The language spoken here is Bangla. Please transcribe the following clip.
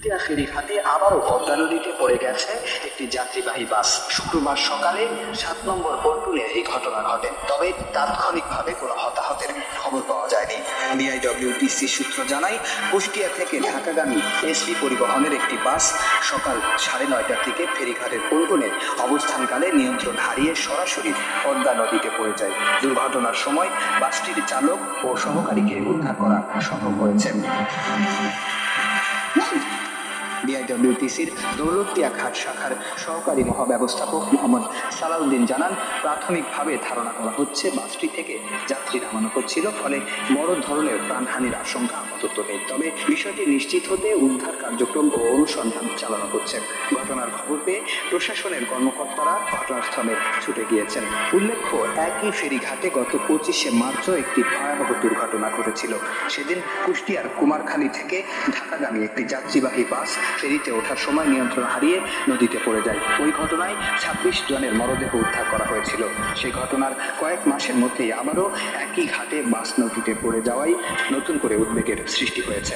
দৌলতদিয়া ফেরিঘাটে আবারও পদ্মা নদীতে পড়ে গেছে একটি যাত্রীবাহী বাস। শুক্রবার সকালে 7 নম্বর পন্টুনে এই ঘটনা ঘটে, তবে তাৎক্ষণিকভাবে কোনো হতাহতের খবর পাওয়া যায়নি। বিআইডব্লিউটিসি সূত্র জানায়, কুষ্টিয়া থেকে ঢাকাগামী এসপি পরিবহনের একটি বাস সকাল 9:30টার দিকে ফেরিঘাটের পন্টুনে অবস্থানকালে নিয়ন্ত্রণ হারিয়ে সরাসরি পদ্মা নদীতে পড়ে যায়। দুর্ঘটনার সময় বাসটির চালক ও সহকারীকে উদ্ধার করা সম্ভব হয়েছে। বিআইডব্লিউটিসির দৌলতদিয়া ঘাট শাখার সহকারী মহাব্যবস্থাপক মোহাম্মদ সালাউদ্দিন জানান, প্রাথমিকভাবে ধারণা করা হচ্ছে বাসটি থেকে যাত্রী নামানো হচ্ছিল, ফলে বড় ধরনের প্রাণহানির আশঙ্কা আপাতত নেই। তবে বিষয়টি নিশ্চিত হতে উদ্ধার কার্যক্রম ও অনুসন্ধান চালানো হচ্ছে। ঘটনার খবর পেয়ে প্রশাসনের কর্মকর্তারা ঘটনাস্থলে ছুটে গিয়েছেন। উল্লেখ্য, একই ফেরিঘাটে গত 25শে মার্চও একটি ভয়াবহ দুর্ঘটনা ঘটেছিল। সেদিন কুষ্টিয়ার কুমারখালী থেকে ঢাকাগামী একটি যাত্রীবাহী বাস ফেরিতে ওঠার সময় নিয়ন্ত্রণ হারিয়ে নদীতে পড়ে যায়। ওই ঘটনায় 26 জনের মরদেহ উদ্ধার করা হয়েছিল। সেই ঘটনার কয়েক মাসের মধ্যেই আবারও একই ঘাটে বাস নদীতে পড়ে যাওয়ায় নতুন করে উদ্বেগের সৃষ্টি হয়েছে।